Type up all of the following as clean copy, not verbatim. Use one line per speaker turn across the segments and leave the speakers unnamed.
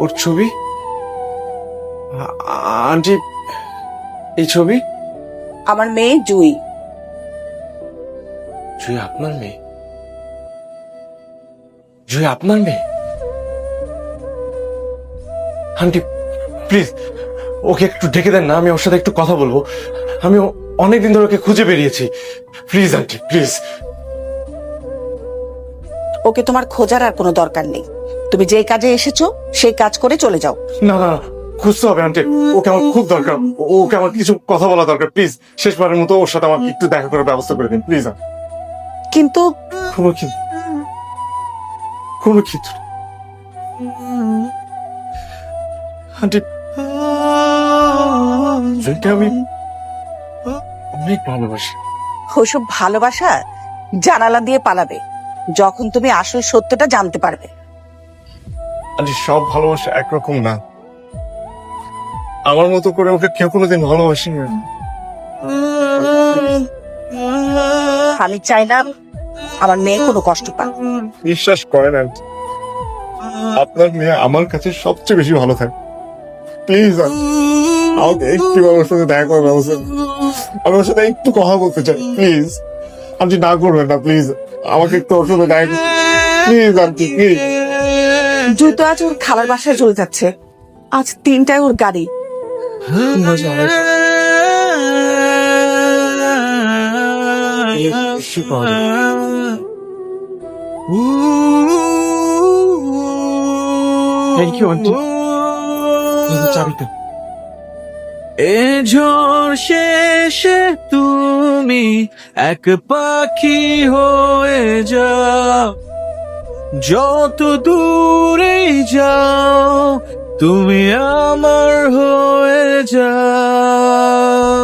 ওর ছবি? আন্টি, এই ছবি?
আমার মেয়ে জুই।
জুই আপনার মেয়ে? জুই আপনার মেয়ে? আন্টি প্লিজ ওকে একটু ডেকে দেন না, আমি ওর সাথে একটু কথা বলবো। আমি অনেকদিন ধরে ওকে খুঁজে বেরিয়েছি। Please aunty please.
ওকে তোমার খোঁজার আর কোনো দরকার নেই। তুমি যে কাজে এসেছো সেই কাজ করে চলে যাও।
না না, খুঁজতে হবে আন্টি, ওকে আমার খুব দরকার। ওকে আমার কিছু কথা বলা দরকার। প্লিজ শেষবারের মতো ওর সাথে আমার একটু দেখা করার ব্যবস্থা করে দিন প্লিজ।
কিন্তু
কোনো কিন্তু কোনো কিন্তু আন্টি, জুইকে আমি অনেক ভালোবাসি।
ওসব ভালোবাসা জানালা দিয়ে পালাবে যখন তুমি আসল সত্যটা জানতে পারবে।
আন্টি সব ভালোবাসা একরকম না। আমার মতো করে ওকে কেউ কোনোদিন ভালোবাসেনি।
আমি চাই না আমার মেয়ে কোনো কষ্ট পাক।
বিশ্বাস করেন আন্টি, আপনার মেয়ে আমার কাছে সবচেয়ে বেশি ভালো থাকে। প্লিজ আমাকে একটু ওর সাথে দেখা করার ব্যবস্থা। আমি ওর সাথে একটু কথা বলতে চাই প্লিজ। আন্টি না করবেন না প্লিজ, আমাকে একটু ওর সাথে দেখা প্লিজ আন্টি প্লিজ।
জুই তো আজ ওর খালার বাসায় চলে যাচ্ছে। আজ 3টায় ওর গাড়ি।
Thank you aunty. চাবিটা।
এ ঝড় শেষে তুমি এক পাখি হয়ে যাও, যত দূরে যাও তুমি আমার হয়ে যাও।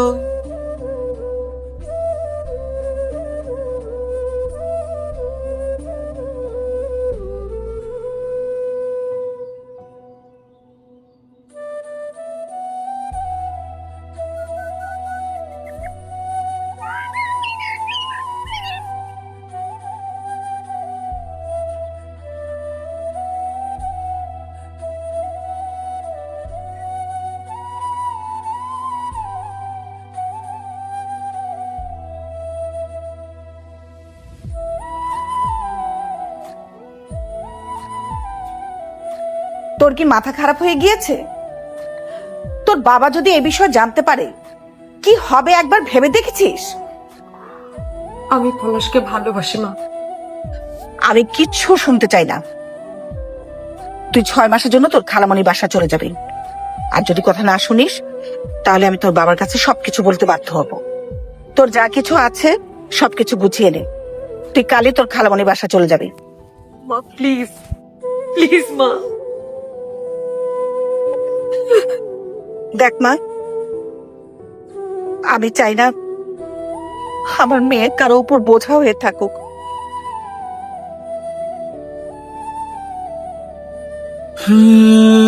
তোর কি মাথা খারাপ হয়ে গিয়েছে? তোর বাবা যদি এ বিষয়ে জানতে পারে কি হবে একবার ভেবে দেখেছিস?
আমি পলাশকে ভালোবাসি মা।
আমি কিচ্ছু শুনতে চাই না। তুই 6 মাসের জন্য তোর খালামণি বাসা চলে যাবি। আর যদি কথা না শুনিস তাহলে আমি তোর বাবার কাছে সবকিছু বলতে বাধ্য হব। তোর যা কিছু আছে সবকিছু গুছিয়ে নে। তুই কালই তোর খালামণি বাসা চলে যাবি।
মা প্লিজ প্লিজ মা।
দেখ মা, আমি চাই না আমার মেয়ে কারো উপর বোঝা হয়ে থাকুক।
হুম